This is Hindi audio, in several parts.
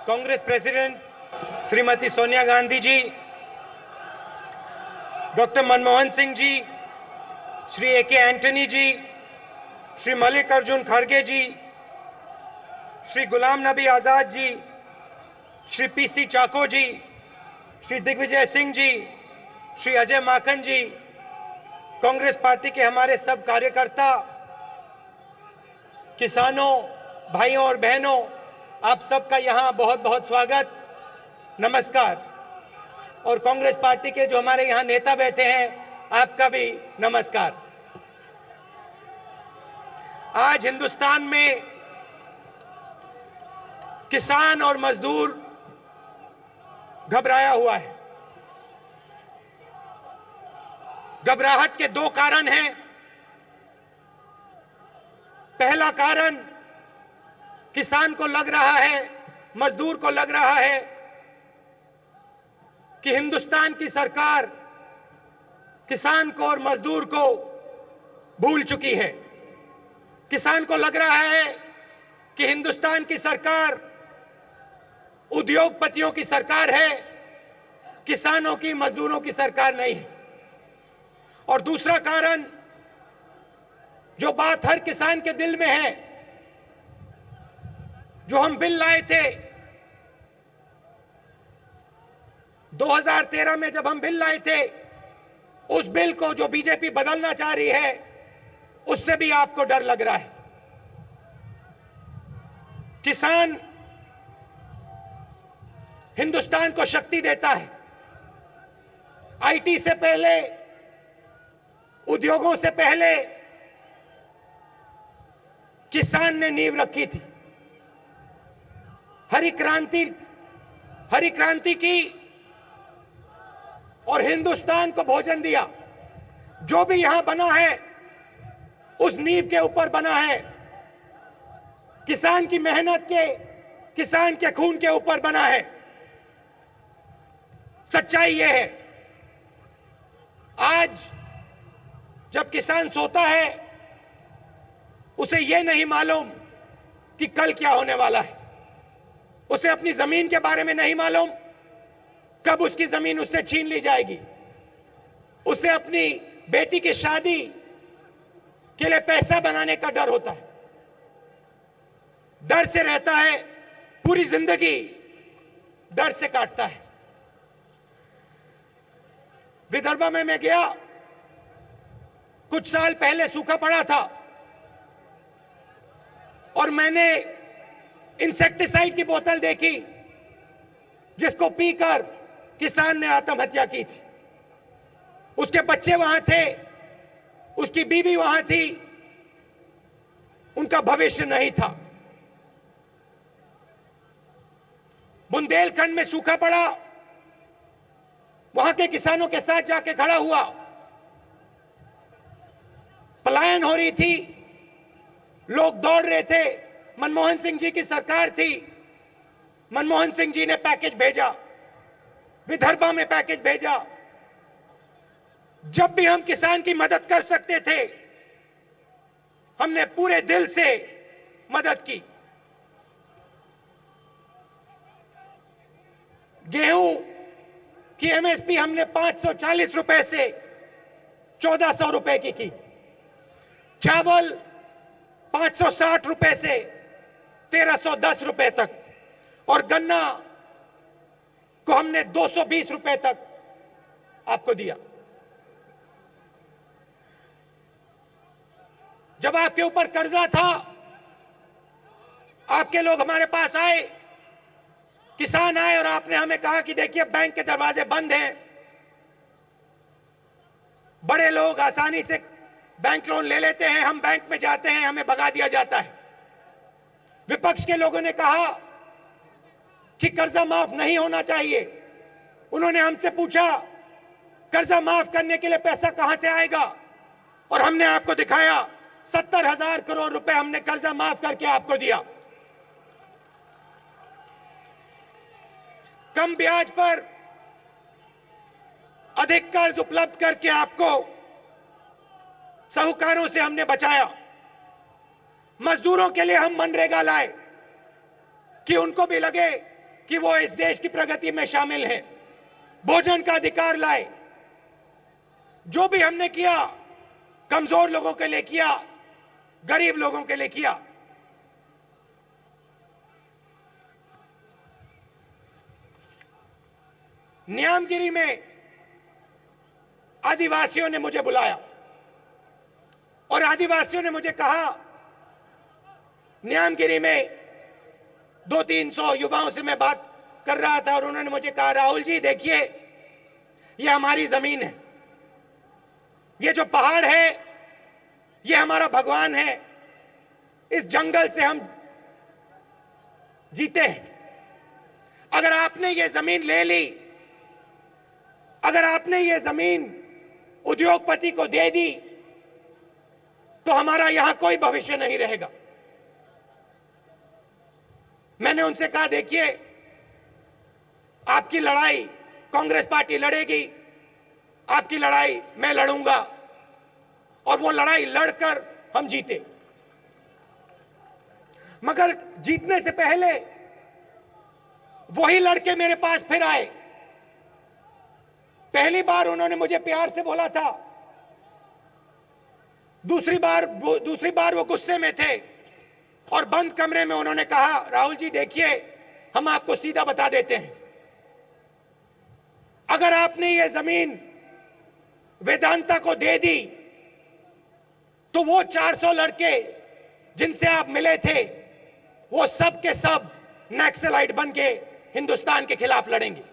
Congress president Shrimati Sonia Gandhi ji, doctor Manmohan Singh ji, Shri A K. Antony जी, श्री मल्लिकार्जुन खड़गे जी, श्री गुलाम नबी आजाद जी, श्री पी.सी. चाको जी, श्री दिग्विजय सिंह जी, श्री अजय माकन जी, कांग्रेस पार्टी के हमारे सब कार्यकर्ता, किसानों, भाइयों और बहनों, आप सबका यहां बहुत बहुत स्वागत, नमस्कार। और कांग्रेस पार्टी के जो हमारे यहां नेता बैठे हैं, आपका भी नमस्कार। आज हिंदुस्तान में किसान और मजदूर घबराया हुआ है। घबराहट के दो कारण हैं। पहला कारण, किसान को लग रहा है, मजदूर को लग रहा है कि हिंदुस्तान की सरकार किसान को और मजदूर को भूल चुकी है। किसान को लग रहा है कि हिंदुस्तान की सरकार उद्योगपतियों की सरकार है, किसानों की, मजदूरों की सरकार नहीं है। और दूसरा कारण, जो बात हर किसान के दिल में है, जो हम बिल लाए थे 2013 में, जब हम बिल लाए थे, उस बिल को जो बीजेपी बदलना चाह रही है, उससे भी आपको डर लग रहा है। किसान हिंदुस्तान को शक्ति देता है। आईटी से पहले, उद्योगों से पहले किसान ने नींव रखी थी। हरी क्रांति की और हिंदुस्तान को भोजन दिया। जो भी यहां बना है, उस नींव के ऊपर बना है। किसान की मेहनत के, किसान के खून के ऊपर बना है। सच्चाई यह है, आज जब किसान सोता है, उसे यह नहीं मालूम कि कल क्या होने वाला है। उसे अपनी जमीन के बारे में नहीं मालूम, कब उसकी जमीन उससे छीन ली जाएगी। उसे अपनी बेटी की शादी के लिए पैसा बनाने का डर होता है। डर से रहता है, पूरी जिंदगी डर से काटता है। विदर्भ में मैं गया, कुछ साल पहले सूखा पड़ा था और मैंने इंसेक्टिसाइड की बोतल देखी, जिसको पीकर किसान ने आत्महत्या की थी। उसके बच्चे वहां थे, उसकी बीवी वहां थी, उनका भविष्य नहीं था। बुंदेलखंड में सूखा पड़ा, वहां के किसानों के साथ जाके खड़ा हुआ। पलायन हो रही थी, लोग दौड़ रहे थे। मनमोहन सिंह जी की सरकार थी, मनमोहन सिंह जी ने पैकेज भेजा, विदर्भ में पैकेज भेजा। जब भी हम किसान की मदद कर सकते थे, हमने पूरे दिल से मदद की। गेहूं की एमएसपी हमने 540 रुपए से 1400 रुपए की। चावल 560 रुपए से 1310 रुपए तक, और गन्ना को हमने 220 रुपए तक आपको दिया। जब आपके ऊपर कर्जा था, आपके लोग हमारे पास आए, किसान आए और आपने हमें कहा कि देखिए बैंक के दरवाजे बंद हैं, बड़े लोग आसानी से बैंक लोन ले लेते हैं, हम बैंक में जाते हैं, हमें भगा दिया जाता है। विपक्ष के लोगों ने कहा कि कर्जा माफ नहीं होना चाहिए। उन्होंने हमसे पूछा, कर्जा माफ करने के लिए पैसा कहां से आएगा? और हमने आपको दिखाया, 70,000 करोड़ रुपए हमने कर्जा माफ करके आपको दिया। कम ब्याज पर अधिक कर्ज उपलब्ध करके आपको साहूकारों से हमने बचाया। मजदूरों के लिए हम मनरेगा लाए कि उनको भी लगे कि वो इस देश की प्रगति में शामिल हैं, भोजन का अधिकार लाए। जो भी हमने किया कमजोर लोगों के लिए किया, गरीब लोगों के लिए किया। न्यामगिरी में आदिवासियों ने मुझे बुलाया और आदिवासियों ने मुझे कहा, न्यामगिरी में 200-300 युवाओं से मैं बात कर रहा था और उन्होंने मुझे कहा, राहुल जी देखिए, ये हमारी जमीन है, ये जो पहाड़ है ये हमारा भगवान है, इस जंगल से हम जीते हैं। अगर आपने ये जमीन ले ली, अगर आपने ये जमीन उद्योगपति को दे दी, तो हमारा यहां कोई भविष्य नहीं रहेगा। मैंने उनसे कहा, देखिए, आपकी लड़ाई कांग्रेस पार्टी लड़ेगी, आपकी लड़ाई मैं लड़ूंगा, और वो लड़ाई लड़कर हम जीते। मगर जीतने से पहले वही लड़के मेरे पास फिर आए। पहली बार उन्होंने मुझे प्यार से बोला था, दूसरी बार वो गुस्से में थे और बंद कमरे में उन्होंने कहा, राहुल जी देखिए, हम आपको सीधा बता देते हैं, अगर आपने ये जमीन वेदांता को दे दी तो वो 400 लड़के जिनसे आप मिले थे वो सब के सब नक्सलाइट बन के हिंदुस्तान के खिलाफ लड़ेंगे।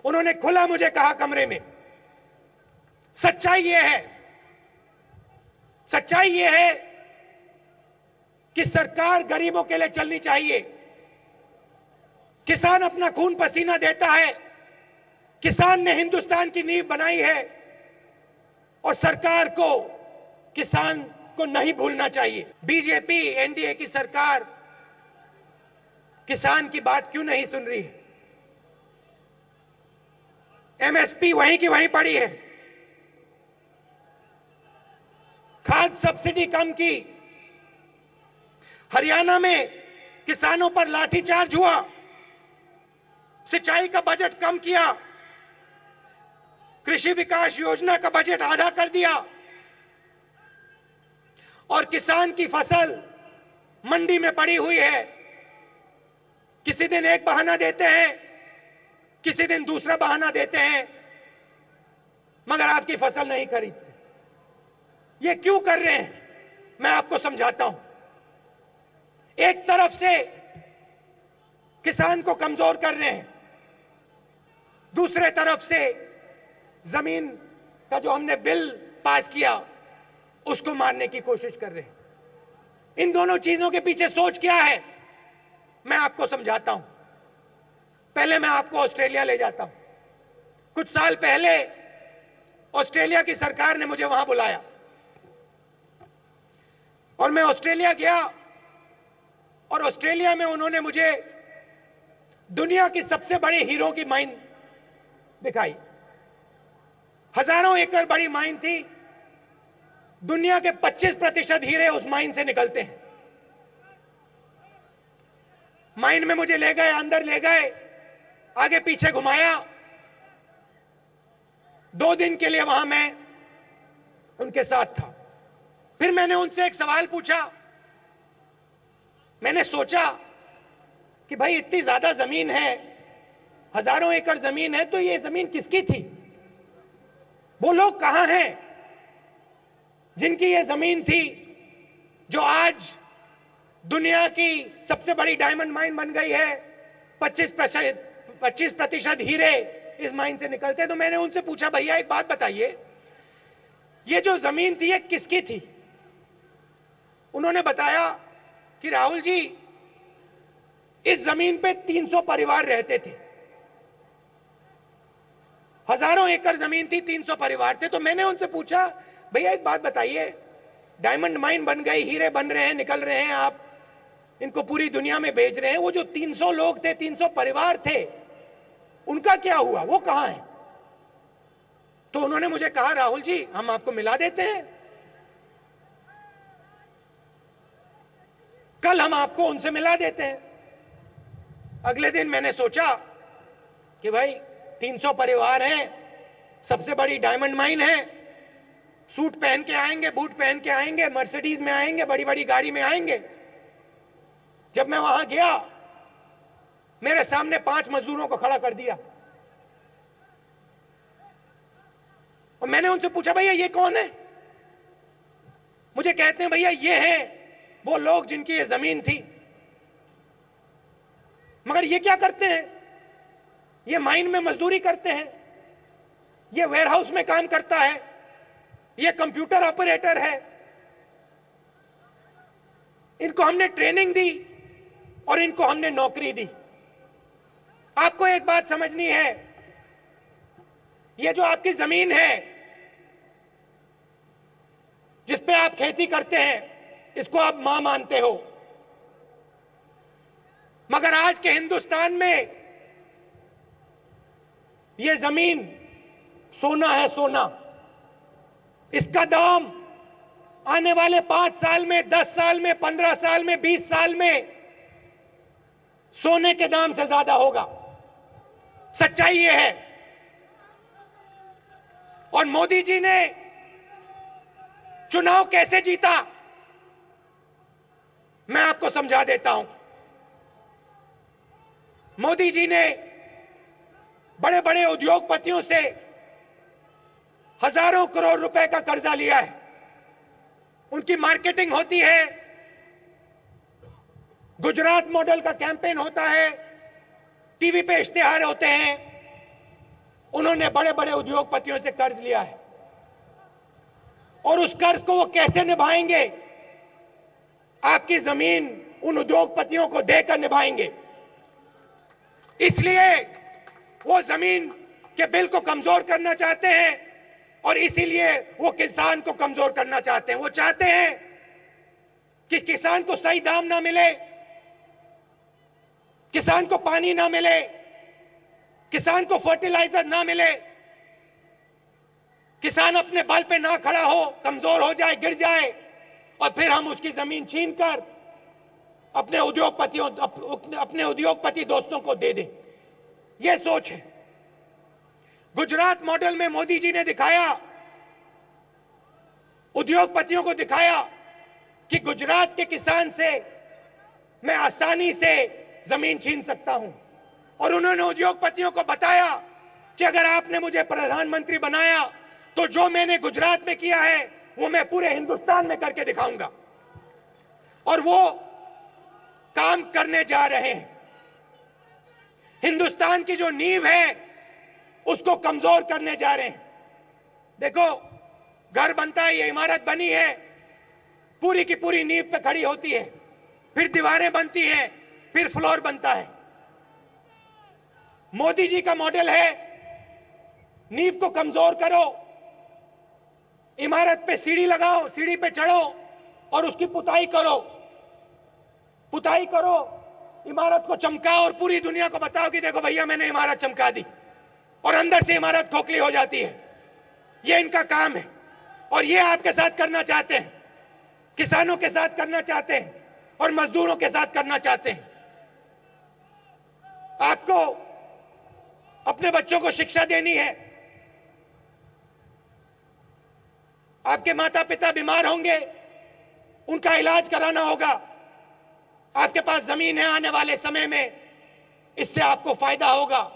उन्होंने खुला मुझे कहा कमरे में। सच्चाई ये है कि सरकार गरीबों के लिए चलनी चाहिए। किसान अपना खून पसीना देता है, किसान ने हिंदुस्तान की नींव बनाई है, और सरकार को किसान को नहीं भूलना चाहिए। बीजेपी एनडीए की सरकार किसान की बात क्यों नहीं सुन रही है? एमएसपी वहीं की वहीं पड़ी है, खाद सब्सिडी कम की, हरियाणा में किसानों पर लाठीचार्ज हुआ, सिंचाई का बजट कम किया, कृषि विकास योजना का बजट आधा कर दिया, और किसान की फसल मंडी में पड़ी हुई है। किसी दिन एक बहाना देते हैं, किसी दिन दूसरा बहाना देते हैं, मगर आपकी फसल नहीं खरीदते। ये क्यों कर रहे हैं, मैं आपको समझाता हूं। एक तरफ से किसान को कमजोर कर रहे हैं, दूसरे तरफ से जमीन का जो हमने बिल पास किया उसको मारने की कोशिश कर रहे हैं। इन दोनों चीजों के पीछे सोच क्या है, मैं आपको समझाता हूं। पहले मैं आपको ऑस्ट्रेलिया ले जाता हूं। कुछ साल पहले ऑस्ट्रेलिया की सरकार ने मुझे वहां बुलाया और मैं ऑस्ट्रेलिया गया, और ऑस्ट्रेलिया में उन्होंने मुझे दुनिया की सबसे बड़ी हीरो की माइन दिखाई। हजारों एकड़ बड़ी माइन थी, दुनिया के 25% हीरे उस माइन से निकलते हैं। माइन में मुझे ले गए, अंदर ले गए, आगे पीछे घुमाया। 2 दिन के लिए वहां मैं उनके साथ था। फिर मैंने उनसे एक सवाल पूछा। मैंने सोचा कि भाई इतनी ज्यादा जमीन है, हजारों एकड़ जमीन है, तो ये जमीन किसकी थी? वो लोग कहां हैं जिनकी ये जमीन थी, जो आज दुनिया की सबसे बड़ी डायमंड माइन बन गई है? 25% हीरे इस माइन से निकलते। तो मैंने उनसे पूछा, भैया एक बात बताइए, ये जो जमीन थी ये किसकी थी? उन्होंने बताया कि राहुल जी, इस जमीन पे 300 परिवार रहते थे, हजारों एकड़ जमीन थी, 300 परिवार थे। तो मैंने उनसे पूछा, भैया एक बात बताइए, डायमंड माइन बन गई, हीरे बन रहे हैं, निकल रहे हैं, आप इनको पूरी दुनिया में बेच रहे हैं, वो जो 300 लोग थे, 300 परिवार थे, उनका क्या हुआ? वो कहां है? तो उन्होंने मुझे कहा, राहुल जी हम आपको मिला देते हैं, कल हम आपको उनसे मिला देते हैं। अगले दिन मैंने सोचा कि भाई 300 परिवार हैं, सबसे बड़ी डायमंड माइन है, सूट पहन के आएंगे, बूट पहन के आएंगे, मर्सिडीज में आएंगे, बड़ी बड़ी गाड़ी में आएंगे। जब मैं वहां गया, मेरे सामने 5 मजदूरों को खड़ा कर दिया और मैंने उनसे पूछा, भैया ये कौन है? मुझे कहते हैं, भैया ये हैं वो लोग जिनकी ये जमीन थी। मगर ये क्या करते हैं? ये माइन में मजदूरी करते हैं, ये वेयरहाउस में काम करता है, ये कंप्यूटर ऑपरेटर है। इनको हमने ट्रेनिंग दी और इनको हमने नौकरी दी। आपको एक बात समझनी है, ये जो आपकी जमीन है जिस पे आप खेती करते हैं, इसको आप मां मानते हो, मगर आज के हिंदुस्तान में ये जमीन सोना है, सोना। इसका दाम आने वाले 5 साल में, 10 साल में, 15 साल में, 20 साल में सोने के दाम से ज्यादा होगा। सच्चाई ये है। और मोदी जी ने चुनाव कैसे जीता, मैं आपको समझा देता हूं। मोदी जी ने बड़े बड़े उद्योगपतियों से हजारों करोड़ रुपए का कर्जा लिया है। उनकी मार्केटिंग होती है, गुजरात मॉडल का कैंपेन होता है, टीवी पे इश्तिहार होते हैं। उन्होंने बड़े बड़े उद्योगपतियों से कर्ज लिया है और उस कर्ज को वो कैसे निभाएंगे? आपकी जमीन उन उद्योगपतियों को देकर निभाएंगे। इसलिए वो जमीन के बिल को कमजोर करना चाहते हैं और इसीलिए वो किसान को कमजोर करना चाहते हैं। वो चाहते हैं कि किसान को सही दाम ना मिले, किसान को पानी ना मिले, किसान को फर्टिलाइजर ना मिले, किसान अपने बल पे ना खड़ा हो, कमजोर हो जाए, गिर जाए और फिर हम उसकी जमीन छीनकर अपने उद्योगपति दोस्तों को दे दें। यह सोच है। गुजरात मॉडल में मोदी जी ने दिखाया, उद्योगपतियों को दिखाया कि गुजरात के किसान से मैं आसानी से जमीन छीन सकता हूं। और उन्होंने उद्योगपतियों को बताया कि अगर आपने मुझे प्रधानमंत्री बनाया तो जो मैंने गुजरात में किया है वो मैं पूरे हिंदुस्तान में करके दिखाऊंगा। और वो काम करने जा रहे हैं। हिंदुस्तान की जो नींव है उसको कमजोर करने जा रहे हैं। देखो, घर बनता है, ये इमारत बनी है, पूरी की पूरी नींव पे खड़ी होती है, फिर दीवारें बनती हैं, फिर फ्लोर बनता है। मोदी जी का मॉडल है, नींव को कमजोर करो, इमारत पे सीढ़ी लगाओ, सीढ़ी पे चढ़ो और उसकी पुताई करो, पुताई करो, इमारत को चमकाओ और पूरी दुनिया को बताओ कि देखो भैया मैंने इमारत चमका दी, और अंदर से इमारत खोखली हो जाती है। ये इनका काम है और ये आपके साथ करना चाहते हैं, किसानों के साथ करना चाहते हैं और मजदूरों के साथ करना चाहते हैं। आपको अपने बच्चों को शिक्षा देनी है। आपके माता पिता बीमार होंगे, उनका इलाज कराना होगा। आपके पास जमीन है, आने वाले समय में इससे आपको फायदा होगा,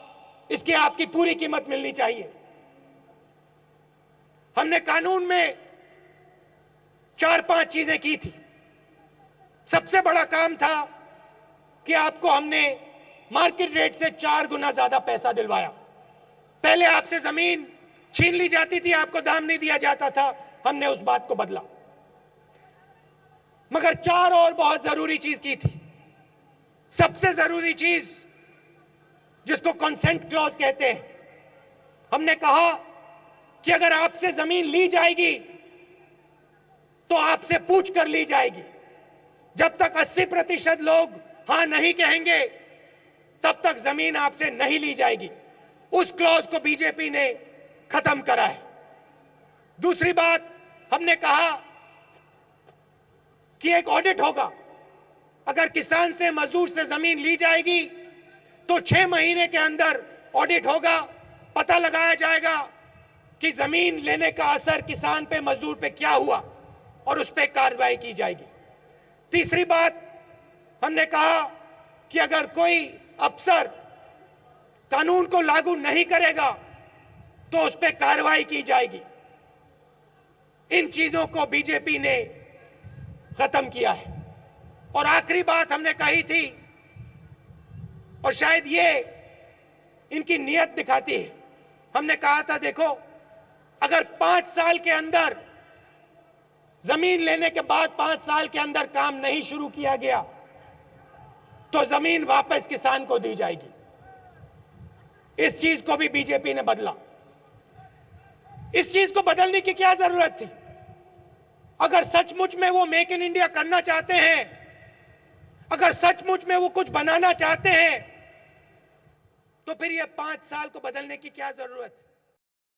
इसकी आपकी पूरी कीमत मिलनी चाहिए। हमने कानून में 4-5 चीजें की थी। सबसे बड़ा काम था कि आपको हमने मार्केट रेट से 4 गुना ज्यादा पैसा दिलवाया। पहले आपसे जमीन छीन ली जाती थी, आपको दाम नहीं दिया जाता था, हमने उस बात को बदला। मगर 4 और बहुत जरूरी चीज की थी। सबसे जरूरी चीज जिसको कंसेंट क्लॉज कहते हैं, हमने कहा कि अगर आपसे जमीन ली जाएगी तो आपसे पूछ कर ली जाएगी। जब तक 80% लोग हां नहीं कहेंगे तब तक जमीन आपसे नहीं ली जाएगी। उस क्लॉज को बीजेपी ने खत्म करा है। दूसरी बात, हमने कहा कि एक ऑडिट होगा। अगर किसान से, मजदूर से जमीन ली जाएगी तो 6 महीने के अंदर ऑडिट होगा, पता लगाया जाएगा कि जमीन लेने का असर किसान पे, मजदूर पे क्या हुआ और उस पर कार्रवाई की जाएगी। तीसरी बात हमने कहा कि अगर कोई अफसर कानून को लागू नहीं करेगा तो उस पर कार्रवाई की जाएगी। इन चीजों को बीजेपी ने खत्म किया है। और आखिरी बात हमने कही थी, और शायद ये इनकी नीयत दिखाती है, हमने कहा था देखो, अगर 5 साल के अंदर, जमीन लेने के बाद 5 साल के अंदर काम नहीं शुरू किया गया तो जमीन वापस किसान को दी जाएगी। इस चीज को भी बीजेपी ने बदला। इस चीज को बदलने की क्या जरूरत थी? अगर सचमुच में वो मेक इन इंडिया करना चाहते हैं, अगर सचमुच में वो कुछ बनाना चाहते हैं, तो फिर ये 5 साल को बदलने की क्या जरूरत है?